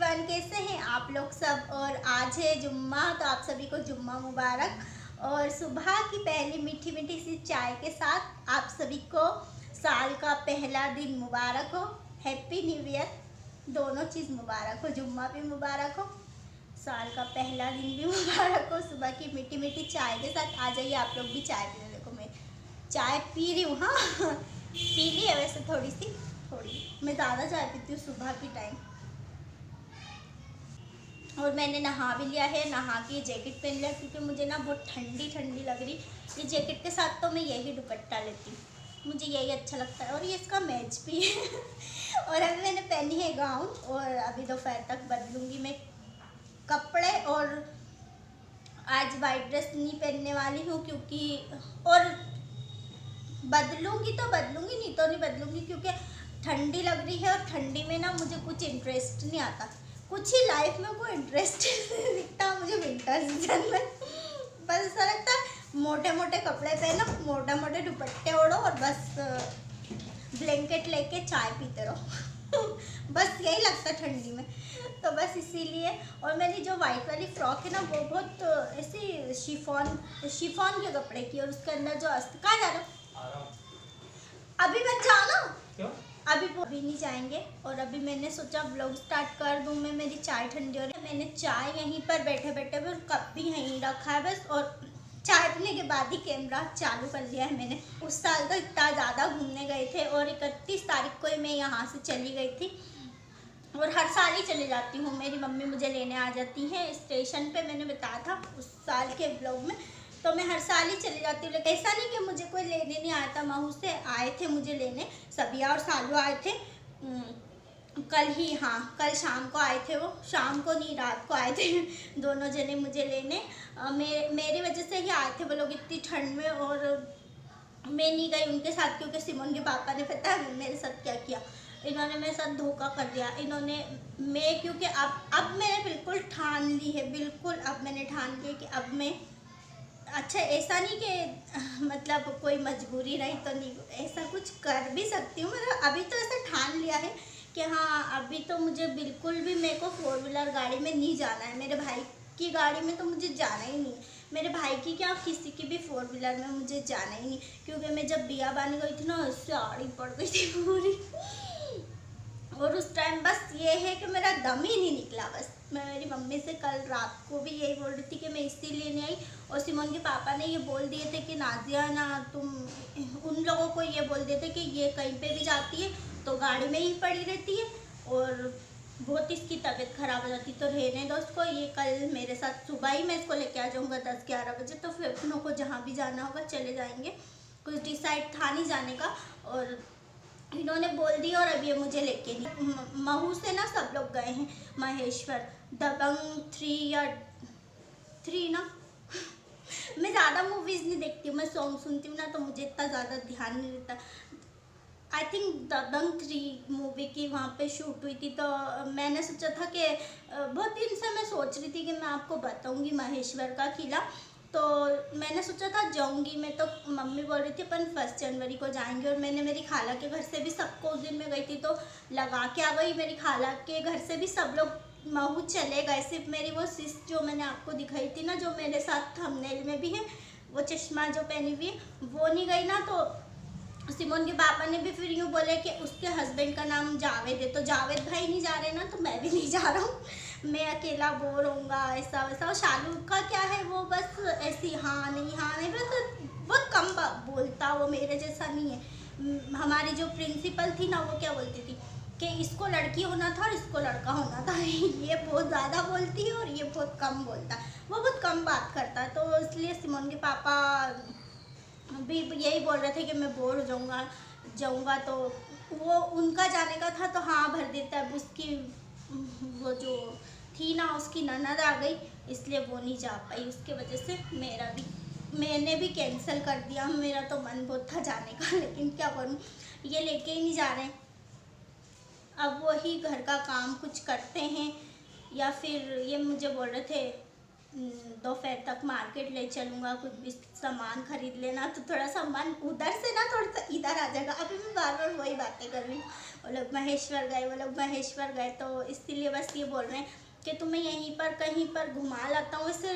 Everyone, कैसे हैं आप लोग सब। और आज है जुम्मा, तो आप सभी को जुम्मा मुबारक। और सुबह की पहली मीठी मीठी सी चाय के साथ आप सभी को साल का पहला दिन मुबारक हो। हैप्पी न्यू ईयर, दोनों चीज़ मुबारक हो। जुम्मा भी मुबारक हो, साल का पहला दिन भी मुबारक हो। सुबह की मीठी मीठी चाय के साथ आ जाइए आप लोग भी चाय पीने। देखो मैं चाय पी रही हूँ, हाँ पी ली है वैसे थोड़ी। मैं ज़्यादा चाय पीती हूँ सुबह की टाइम। और मैंने नहा भी लिया है, नहा के जैकेट पहन लिया क्योंकि मुझे ना बहुत ठंडी ठंडी लग रही। ये जैकेट के साथ तो मैं यही दुपट्टा लेती हूँ, मुझे यही अच्छा लगता है और ये इसका मैच भी है। और अभी मैंने पहनी है गाउन और अभी दोपहर तक बदलूंगी मैं कपड़े। और आज वाइट ड्रेस नहीं पहनने वाली हूँ क्योंकि, और बदलूंगी तो बदलूंगी, नहीं तो नहीं बदलूंगी क्योंकि ठंडी लग रही है। और ठंडी में ना मुझे कुछ इंटरेस्ट नहीं आता, कुछ ही लाइफ में कोई इंटरेस्ट नहीं दिखता मुझे विंटर सीजन में। बस ऐसा लगता है मोटे मोटे कपड़े पहनो, मोटे मोटे दुपट्टे ओढ़ो और बस ब्लैंकेट लेके चाय पीते रहो। बस यही लगता है ठंडी में, तो बस इसीलिए। और मेरी जो वाइट वाली फ्रॉक है ना वो बहुत ऐसी शिफॉन के कपड़े की, और उसके अंदर जो कहाँ जा रहा हूँ अभी मत जाओ ना, क्यों अभी नहीं जाएंगे। और अभी मैंने सोचा व्लॉग स्टार्ट कर दूं मैं, मेरी चाय ठंडी हो रही है। मैंने चाय यहीं पर बैठे बैठे भी कप भी यहीं रखा है बस, और चाय पीने के बाद ही कैमरा चालू कर लिया है मैंने। उस साल तो इतना ज़्यादा घूमने गए थे और 31 तारीख को ही मैं यहाँ से चली गई थी। और हर साल ही चले जाती हूँ, मेरी मम्मी मुझे लेने आ जाती है स्टेशन पे, मैंने बताया था उस साल के ब्लॉग में। तो मैं हर साल ही चली जाती हूँ, लेकिन ऐसा नहीं कि मुझे कोई लेने नहीं आया था। महू से आए थे मुझे लेने, सबिया और सालू आए थे कल ही, हाँ कल शाम को आए थे। वो शाम को नहीं रात को आए थे दोनों जने मुझे लेने। मेरी वजह से ही आए थे वो लोग इतनी ठंड में। और मैं नहीं गई उनके साथ क्योंकि सिमोन के पापा ने पता है मेरे साथ क्या किया, इन्होंने मेरे साथ धोखा कर दिया। इन्होंने क्योंकि अब मैंने बिल्कुल ठान ली है, बिल्कुल अब मैंने ठान लिया कि अब मैं, अच्छा ऐसा नहीं कि मतलब कोई मजबूरी रही तो नहीं, ऐसा कुछ कर भी सकती हूँ। मतलब अभी तो ऐसा ठान लिया है कि हाँ अभी तो मुझे बिल्कुल भी, मेरे को 4 व्हीलर गाड़ी में नहीं जाना है। मेरे भाई की गाड़ी में तो मुझे जाना ही नहीं, मेरे भाई की क्या किसी की भी 4 व्हीलर में मुझे जाना ही नहीं। क्योंकि मैं जब बिया बानी गई थी ना, उससे आड़ी पड़ गई थी पूरी। और उस टाइम बस ये है कि मेरा दम ही नहीं निकला। बस मैं मेरी मम्मी से कल रात को भी यही बोल रही थी कि मैं इसीलिए नहीं आई। और सिमोन के पापा ने ये बोल दिए थे कि नाजिया ना तुम, उन लोगों को ये बोल दिए थे कि ये कहीं पे भी जाती है तो गाड़ी में ही पड़ी रहती है और बहुत इसकी तबीयत खराब हो जाती, तो रहने दो उसको। ये कल मेरे साथ सुबह ही मैं इसको लेके आ जाऊँगा 10-11 बजे, तो फिर अपनों को जहाँ भी जाना होगा चले जाएंगे। कुछ डिसाइड था नहीं जाने का और इन्होंने बोल दिया। और अब ये मुझे लेके नहीं, महू से ना सब लोग गए हैं महेश्वर, दबंग 3 या 3 ना। मैं ज़्यादा मूवीज़ नहीं देखती हूँ, मैं सॉन्ग सुनती हूँ ना, तो मुझे इतना ज़्यादा ध्यान नहीं रहता। आई थिंक दबंग 3 मूवी की वहाँ पे शूट हुई थी। तो मैंने सोचा था कि बहुत दिन से मैं सोच रही थी कि मैं आपको बताऊँगी महेश्वर का किला। तो मैंने सोचा था जाऊँगी मैं, तो मम्मी बोल रही थी अपन 1 जनवरी को जाएंगे। और मैंने मेरी खाला के घर से भी सबको, उस दिन मैं गई थी तो लगा के आ गई। मेरी खाला के घर से भी सब लोग महू चले गए, सिर्फ मेरी वो सिस जो मैंने आपको दिखाई थी ना, जो मेरे साथ थंबनेल में भी है, वो चश्मा जो पहनी हुई है, वो नहीं गई ना। तो सिमोन के पापा ने भी फिर यूँ बोले कि उसके हस्बैंड का नाम जावेद है, तो जावेद भाई नहीं जा रहे ना, तो मैं भी नहीं जा रहा हूँ। मैं अकेला बोर होऊंगा ऐसा वैसा। और शालू का क्या है, वो बस ऐसी हाँ नहीं बस बहुत कम बोलता, वो मेरे जैसा नहीं है। हमारी जो प्रिंसिपल थी ना, वो क्या बोलती थी कि इसको लड़की होना था और इसको लड़का होना था। ये बहुत ज़्यादा बोलती है और ये बहुत कम बोलता है, वो बहुत कम बात करता है। तो इसलिए सिमोन के पापा भी यही बोल रहे थे कि मैं बोर हो जाऊँगा। तो वो उनका जाने का था तो हाँ भर देता। अब उसकी वो जो थी ना, उसकी ननद आ गई, इसलिए वो नहीं जा पाई। उसके वजह से मैंने भी कैंसिल कर दिया। मेरा तो मन बहुत था जाने का, लेकिन क्या करूँ, ये लेके ही नहीं जा रहे। अब वही घर का काम कुछ करते हैं, या फिर ये मुझे बोल रहे थे दोपहर तक मार्केट ले चलूँगा, कुछ भी सामान खरीद लेना, तो थोड़ा सामान उधर से ना थोड़ा सा इधर आ जाएगा। अभी मैं बार बार वही बातें कर रही हूँ, वो लोग महेश्वर गए, वो लोग महेश्वर गए, तो इसीलिए बस ये बोल रहे हैं कि तुम्हें यहीं पर कहीं पर घुमा लाता हूँ। इससे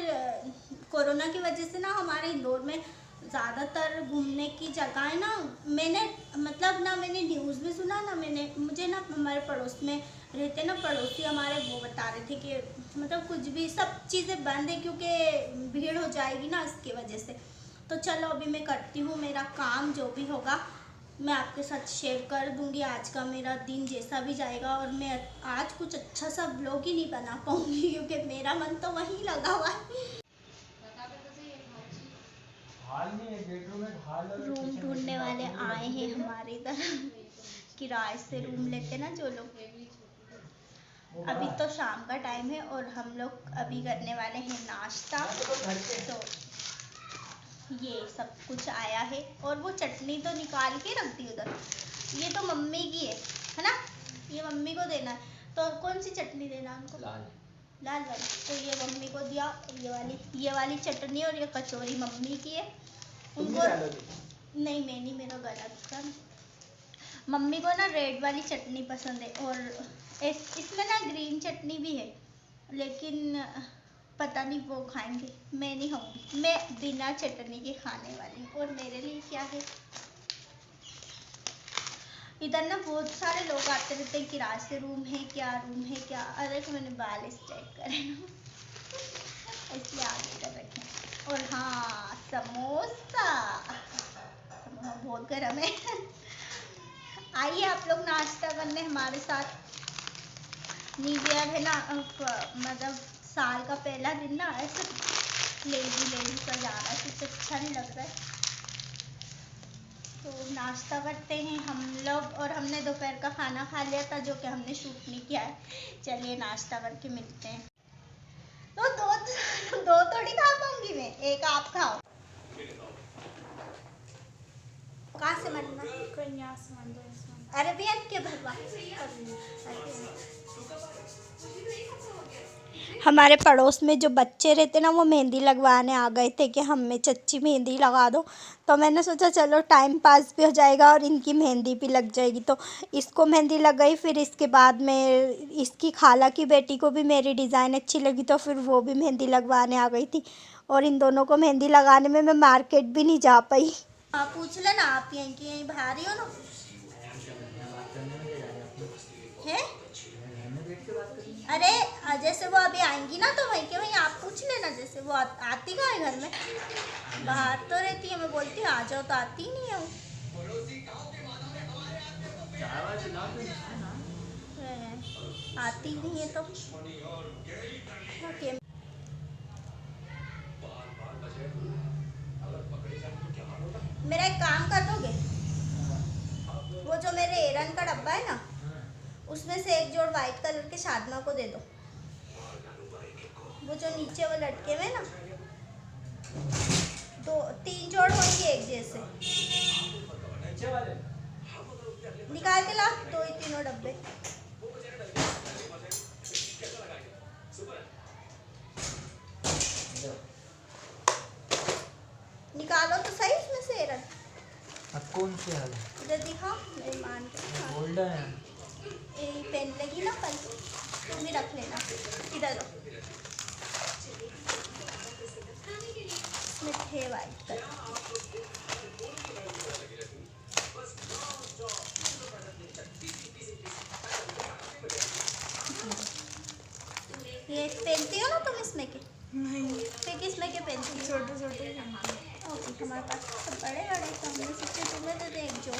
कोरोना की वजह से ना हमारे इंदौर में ज़्यादातर घूमने की जगह है ना, मैंने मतलब ना मैंने न्यूज़ में सुना ना, मुझे ना हमारे पड़ोस में रहते ना पड़ोसी हमारे, वो बता रहे थे कि मतलब कुछ भी सब चीज़ें बंद है क्योंकि भीड़ हो जाएगी ना इसकी वजह से। तो चलो अभी मैं करती हूँ मेरा काम, जो भी होगा मैं आपके साथ शेयर कर दूँगी। आज का मेरा दिन जैसा भी जाएगा, और मैं आज कुछ अच्छा सा व्लॉग ही नहीं बना पाऊँगी क्योंकि मेरा मन तो वहीं लगा हुआ है। रूम ढूंढने वाले आए हैं हमारे इधर किराए से रूम लेते ना जो लोग। अभी तो शाम का टाइम है और हम लोग अभी करने वाले हैं नाश्ता। तो ये सब कुछ आया है, और वो चटनी तो निकाल के रख दी उधर, ये तो मम्मी की है ना, ये मम्मी को देना है। तो कौन सी चटनी देना उनको? लाल वाली। तो ये मम्मी को दिया, ये वाली चटनी और ये कचौरी मम्मी की है उनको। नहीं मैं नहीं, मेरा गला दुखा ना। मम्मी को ना रेड वाली चटनी पसंद है, और इसमें ना ग्रीन चटनी भी है, लेकिन पता नहीं वो खाएंगे, मैं नहीं खाऊंगी, मैं बिना चटनी के खाने वाली हूँ। और मेरे लिए क्या है, इधर ना बहुत सारे लोग आते रहते हैं, किराए से रूम है क्या, रूम है क्या। अरे तो मैंने बाल स्ट्रेट करे ना इसलिए आगे कर रखे। और हाँ समोसा बहुत गर्म है आइए आप लोग नाश्ता करने हमारे साथ। न्यू ईयर है ना, मतलब साल का पहला दिन ना, ऐसे लेडी सा जा रहा है, कुछ अच्छा नहीं लग रहा है। तो नाश्ता करते हैं हम लोग, और हमने दोपहर का खाना खा लिया था जो कि हमने शूट नहीं किया है। चलिए नाश्ता करके मिलते हैं। तो दो थोड़ी खा पाऊंगी मैं, एक आप खाओ। कहाँ से मनना? अरे भी के भरवा। हमारे पड़ोस में जो बच्चे रहते ना, वो मेहंदी लगवाने आ गए थे कि हमें चच्ची मेहंदी लगा दो। तो मैंने सोचा चलो टाइम पास भी हो जाएगा और इनकी मेहंदी भी लग जाएगी। तो इसको मेहंदी लग गई, फिर इसके बाद में इसकी खाला की बेटी को भी मेरी डिज़ाइन अच्छी लगी, तो फिर वो भी मेहंदी लगवाने आ गई थी। और इन दोनों को मेहंदी लगाने में मैं मार्केट भी नहीं जा पाई। आप पूछ लेना, आप यहीं की यहीं बाहर ही हो ना? है? अरे जैसे वो अभी आएंगी ना, तो वहीं के वहीं आप पूछ लेना। जैसे वो आती कहाँ है घर में, बाहर तो रहती है, मैं बोलती हूँ आ जाओ तो आती नहीं है वो। आती नहीं है तो ओके। मेरा एक काम कर दोगे, वो जो मेरे एरन का डब्बा है ना, उसमें से एक जोड़ वाइट कलर के शादमा को दे दो। वो जो नीचे वो लटके हुए ना, 2-3 जोड़ होंगे एक जैसे, निकाल के ला, 2 ही 3 डब्बे। निकालो तो सही इसमें से एरन। अब कौन से है? इधर दिखाओ, मेरी मान के गोल्डन है। पेन लगी ना कल, तुम भी रख लेना। इधर लो, इसमें थे वाइट कलर। ये पहनती हो ना तुम इसमें के? नहीं। फिर किसमें के पहनती हो? छोटे छोटे। ओके, हमारे पास तो बड़े बड़े, तो हमने सोचे तुम्हें तो देख जो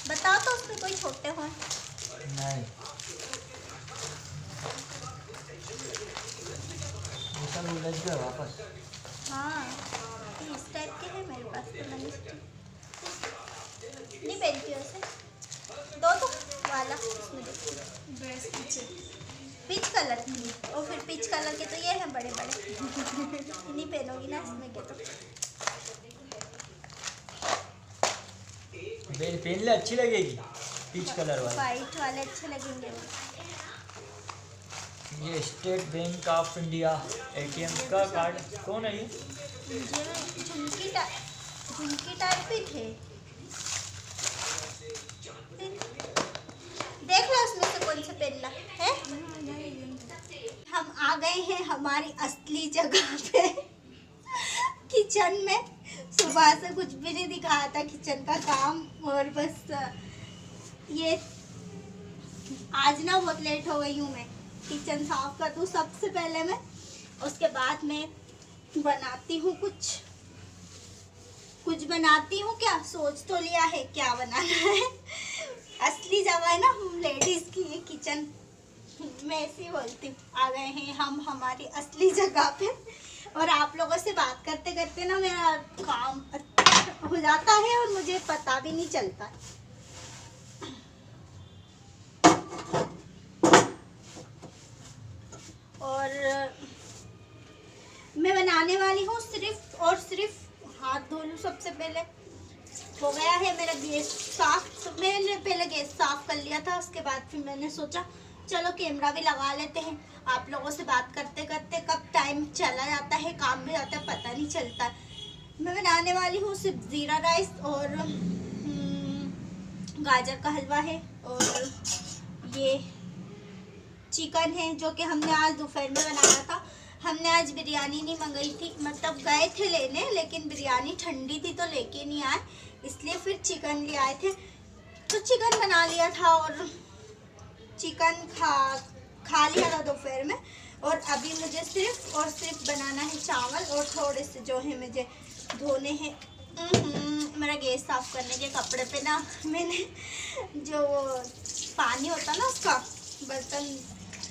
बताओ तो उसमें कोई छोटे हों। नहीं, सब उलझ गया वापस। हाँ इस टाइप के हैं मेरे पास, तो मैंने नहीं पहनती वैसे। दो तो वाला उसमें देखती ड्रेस पीछे पीच कलर की, और फिर पीच कलर के तो ये हैं बड़े बड़े नहीं पहनोगी ना इसमें के तो। पहन ले, अच्छी लगेगी पीच कलर वाली। वाइट वाले अच्छे लगेंगे। ये state bank of India ATM का कार्ड कौन है ये? मुझे ना झुमकी टाइप ही थे। देख लो उसमें से कौन सा पहनना है। हम आ गए हैं हमारी असली जगह पे, किचन में। सुबह से कुछ भी नहीं दिखाया था किचन का काम, और बस ये आज ना बहुत लेट हो गई हूँ। मैं किचन साफ कर दूँ सबसे पहले मैं, उसके बाद मैं बनाती हूँ कुछ बनाती हूँ। क्या सोच तो लिया है क्या बनाना है। असली जगह है ना हम लेडीज की, ये किचन। मैं ऐसे ही बोलती हूँ, आ गए हैं हम हमारी असली जगह पे। और आप लोगों से बात करते करते ना मेरा काम हो जाता है और मुझे पता भी नहीं चलता। और मैं बनाने वाली हूँ सिर्फ और सिर्फ, हाथ धो लूँ सबसे पहले। हो गया है मेरा गैस साफ, तो मैंने पहले गैस साफ कर लिया था। उसके बाद फिर मैंने सोचा चलो कैमरा भी लगा लेते हैं। आप लोगों से बात करते करते कब टाइम चला जाता है, काम भी जाता है, पता नहीं चलता। मैं बनाने वाली हूँ सिर्फ ज़ीरा राइस और गाजर का हलवा है, और ये चिकन है जो कि हमने आज दोपहर में बनाया था। हमने आज बिरयानी नहीं मंगाई थी, मतलब गए थे लेने, लेकिन बिरयानी ठंडी थी तो लेके नहीं आए, इसलिए फिर चिकन ले आए थे। तो चिकन बना लिया था और चिकन खा लिया था दोपहर में। और अभी मुझे सिर्फ और सिर्फ बनाना है चावल, और थोड़े से जो है मुझे धोने हैं। मेरा गैस साफ करने के कपड़े पे ना मैंने जो पानी होता ना उसका बर्तन,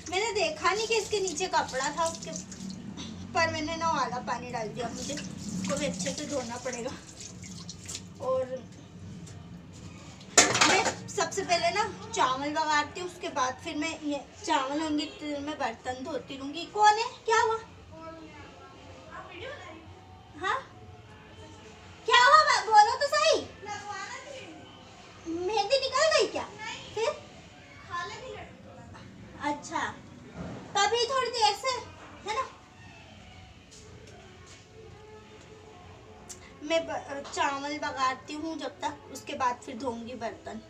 मैंने देखा नहीं कि इसके नीचे कपड़ा था, उसके पर मैंने ना वाला पानी डाल दिया। मुझे इसको भी अच्छे से धोना पड़ेगा। और मैं सबसे पहले ना चावल बघारती हूँ, उसके बाद फिर मैं ये चावल होंगे तो मैं बर्तन धोती रहूँगी। कौन है, क्या हुआ? हाँ क्या हुआ, बोलो तो सही। मेहंदी निकल गई क्या? फिर अच्छा, तभी थोड़ी देर से है ना। मैं चावल बघारती हूँ जब तक, उसके बाद फिर धोऊंगी बर्तन।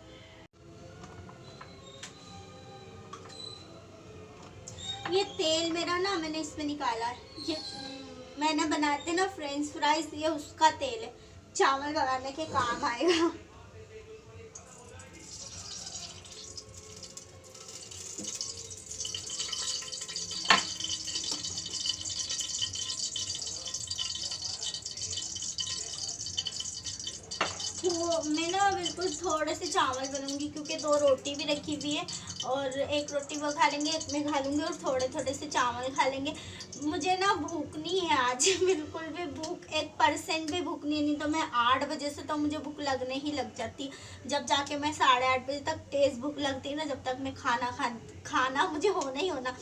ये तेल मेरा ना मैंने इसमें निकाला है, ये मैंने बनाते ना फ्रेंच फ्राइज, ये उसका तेल है, चावल बनाने के काम आएगा। तो मैं ना बिल्कुल थोड़े से चावल बनूंगी, क्योंकि 2 रोटी भी रखी हुई है, और एक रोटी वो खा लेंगे, एक मैं खा लूँगी, और थोड़े थोड़े से चावल खा लेंगे। मुझे ना भूख नहीं है आज, बिल्कुल भी भूख 1% भी भूख नहीं है। नहीं तो मैं 8 बजे से तो मुझे भूख लगने ही लग जाती, जब जाके मैं 8:30 बजे तक तेज़ भूख लगती है ना, जब तक मैं खाना मुझे होना ही होना।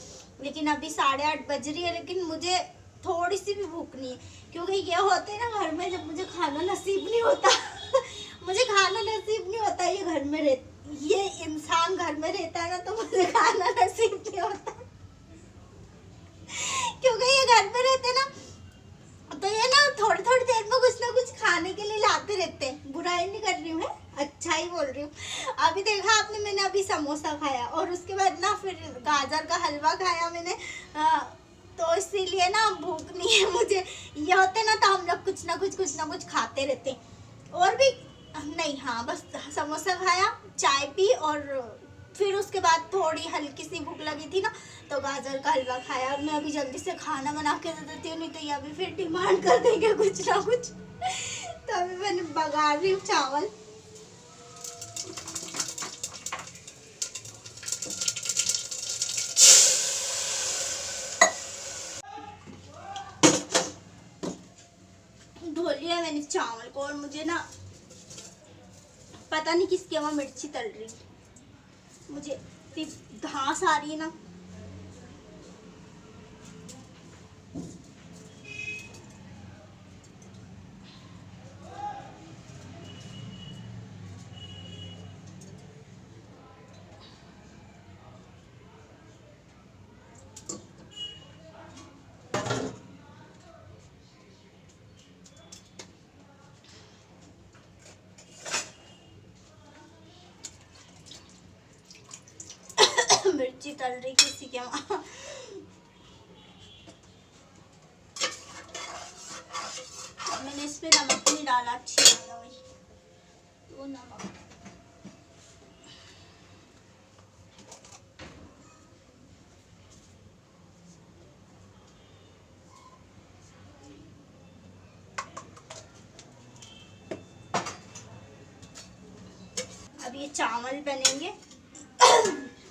लेकिन अभी 8:30 बज रही है, लेकिन मुझे थोड़ी सी भी भूख नहीं है, क्योंकि ये होते हैं ना घर में, जब मुझे खाना नसीब नहीं होता मुझे खाना नसीब नहीं होता, ये इंसान घर में रहता है ना, तो मुझे खाना नसीब नहीं होता क्योंकि ये घर में रहते ना, तो ये ना थोड़ी थोड़ी देर में कुछ ना कुछ खाने के लिए लाते रहते हैं। बुराई नहीं कर रही हूँ मैं, अच्छा ही बोल रही हूँ। अभी देखा आपने, मैंने अभी समोसा खाया, और उसके बाद ना फिर गाजर का हलवा खाया मैंने। तो इसीलिए ना भूख नहीं है मुझे। ये होते ना तो हम लोग कुछ ना कुछ खाते रहते। और भी नहीं, हाँ बस समोसा खाया, चाय पी, और फिर उसके बाद थोड़ी हल्की सी भूख लगी थी ना, तो गाजर का हलवा खाया। मैं अभी जल्दी से खाना बना के दे देती हूँ, नहीं तो ये अभी फिर डिमांड कर देंगे कुछ ना कुछ। तो अभी मैंने बघार रही हूँ चावल। धो लिया मैंने चावल को, और मुझे ना पता नहीं किसके वहाँ मिर्ची तल रही, मुझे घास आ रही है ना। सब्जी तल रही किसी के वहाँ। मैंने इसमें नमक नहीं डाला, अच्छी डाला वही वो नमक। अब ये चावल बनेंगे।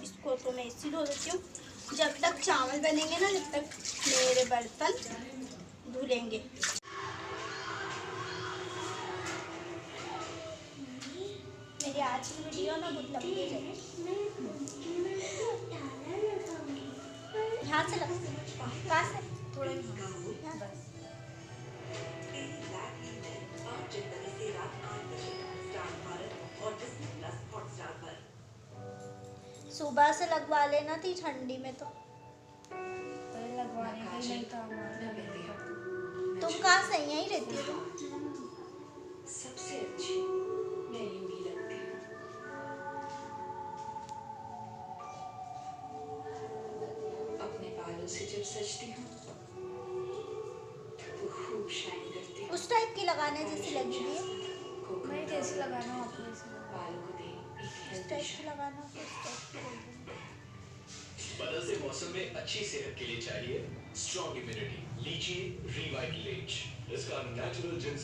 इसको तो मैं इसी धो देती हूँ। जब तक चावल बनेंगे ना, जब तक मेरे बर्तन धुलेंगे। मेरी आज की वीडियो ना बहुत लंबी है। यहाँ से लगती है, कहाँ से? थोड़ा सुबह से लगवा लेना थी, ठंडी में तो लगवाने का ही नहीं था। तुम कहाँ से यहीं रहती हो तुम? सबसे अच्छी मैं यूं ही लगती हूँ। अपने बालों से जब सजती हूँ तो खूब शाइन करती हूँ। उस टाइप की लगाने जैसी लगी हुई है। मैं जैसे लगाना हो अपने से बालों को दे एक उस हेल्दी टाइप की शाइन। लगाना, उस टाइप की लगी। बदलते मौसम में अच्छी सेहत के लिए चाहिए स्ट्रॉन्ग इम्यूनिटी। लीजिए रिवाइटलेज, इसका नेचुरल जिंस।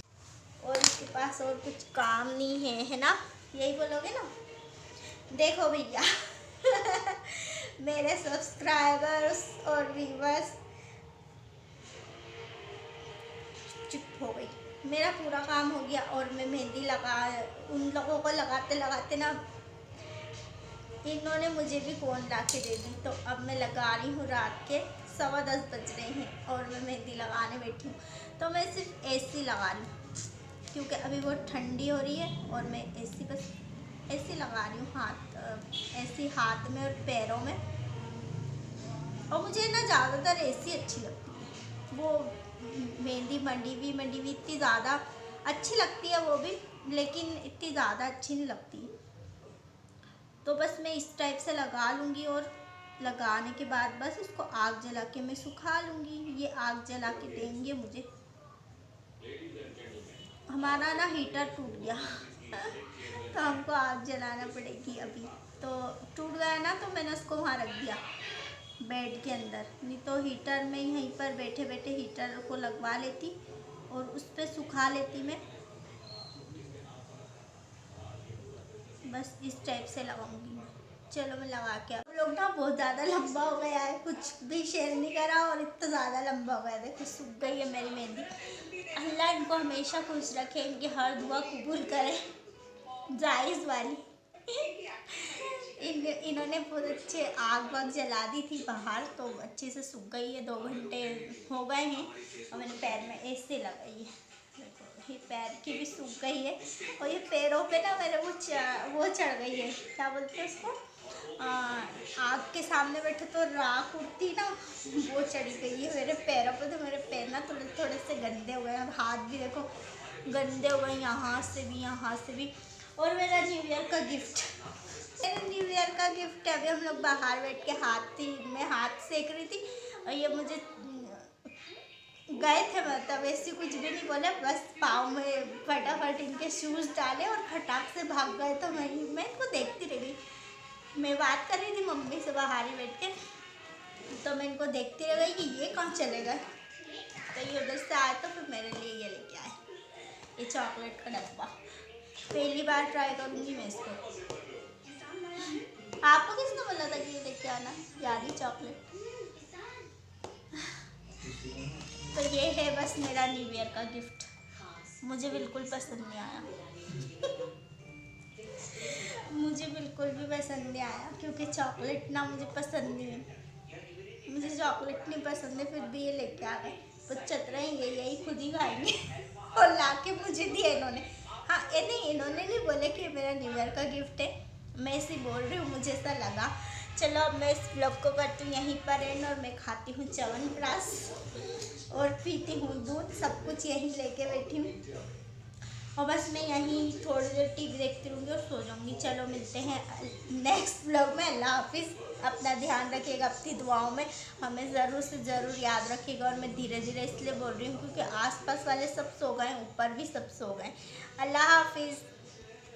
और इसके पास और कुछ काम नहीं है ना? यही बोलोगे ना? देखो भैया मेरे सब्सक्राइबर्स और व्यूवर्स, चुप हो गई। मेरा पूरा काम हो गया और मैं मेहंदी लगा, उन लोगों को लगाते लगाते ना इन्होंने मुझे भी कोन ला के दे दी। तो अब मैं लगा रही हूँ, रात के 10:15 बज रहे हैं और मैं मेहंदी लगाने बैठी हूँ। तो मैं सिर्फ एसी लगा रही हूँ क्योंकि अभी बहुत ठंडी हो रही है और मैं एसी बस ऐसे लगा रही हूँ ऐसे हाथ में और पैरों में। और मुझे ना ज़्यादातर एसी अच्छी लगती है। वो मेहंदी मंडी हुई इतनी ज़्यादा अच्छी लगती है वो भी, लेकिन इतनी ज़्यादा अच्छी नहीं लगती। तो बस मैं इस टाइप से लगा लूँगी और लगाने के बाद बस इसको आग जला के मैं सुखा लूँगी। ये आग जला के देंगे मुझे। हमारा ना हीटर टूट गया तो हमको आग जलाना पड़ेगी अभी। तो टूट गया ना, तो मैंने उसको वहाँ रख दिया बेड के अंदर। नहीं तो हीटर में यहीं पर बैठे बैठे हीटर को लगवा लेती और उस पर सुखा लेती मैं। बस इस टाइप से लगाऊंगी मैं। चलो मैं लगा के। अब लोग ना बहुत ज़्यादा लंबा हो गया है, कुछ भी शेयर नहीं करा और इतना ज़्यादा लंबा हो गया। देखो सूख गई है मेरी मेहंदी। अल्लाह इनको हमेशा खुश रखे, इनकी हर दुआ कबूल करे, जायज़ वाली। इन्होंने बहुत अच्छे आग वाग जला दी थी बाहर, तो अच्छे से सूख गई है। 2 घंटे हो गए हैं और मैंने पैर में ऐसे लगाई है। देखो ये पैर की भी सूख गई है और ये पैरों पे ना मेरे वो चढ़ गई है, क्या बोलते हैं उसको, आग के सामने बैठे तो राख उड़ती ना, वो चढ़ी गई है मेरे पैरों पे। तो मेरे पैर ना थोड़े थोड़े से गंदे हो गए और हाथ भी देखो गंदे हो गए, यहाँ से भी यहाँ से भी। और मेरा न्यू ईयर का गिफ्ट, मेरे न्यू ईयर का गिफ्ट है। अभी हम लोग बाहर बैठ के मैं हाथ सेक रही थी और ये मुझे गए थे, मतलब ऐसे कुछ भी नहीं बोले, बस पाँव में फटाफट इनके शूज़ डाले और फटाक से भाग गए। तो मैं इनको देखती रह गई। मैं बात कर रही थी मम्मी से बाहर ही बैठ के, तो मैं इनको देखती रह गई कि ये कहाँ चले गए। तो ये उधर से आए तो फिर मेरे लिए ये लेके आए, ये चॉकलेट का डब्बा। पहली बार ट्राई करूँगी मैं इसको। आपको किसने बोला था कि ये लेके आना, यारी चॉकलेट? तो ये है बस मेरा न्यू ईयर का गिफ्ट। मुझे बिल्कुल पसंद नहीं आया मुझे बिल्कुल भी पसंद नहीं आया क्योंकि चॉकलेट ना मुझे पसंद नहीं है। मुझे चॉकलेट नहीं पसंद है, फिर भी ये लेके आ गए। तो चतराएंगे, यही खुद ही खाएंगे और ला के मुझे दिया इन्होंने। हाँ इन्होंने नहीं बोले कि मेरा न्यू ईयर का गिफ्ट है, मैं ऐसे बोल रही हूँ, मुझे ऐसा लगा। चलो अब मैं इस ब्लॉग को करती हूँ यहीं पर एंड और मैं खाती हूँ च्यवनप्राश और पीती हूँ दूध। सब कुछ यहीं लेके बैठी हूँ। और बस मैं यहीं थोड़ी देर टीवी देखती रहूँगी और सो जाऊँगी। चलो मिलते हैं नेक्स्ट व्लॉग में। अल्लाह हाफिज़। अपना ध्यान रखिएगा, अपनी दुआओं में हमें ज़रूर से ज़रूर याद रखिएगा। और मैं धीरे धीरे इसलिए बोल रही हूँ क्योंकि आसपास वाले सब सो गए, ऊपर भी सब सो गए। अल्लाह हाफिज़।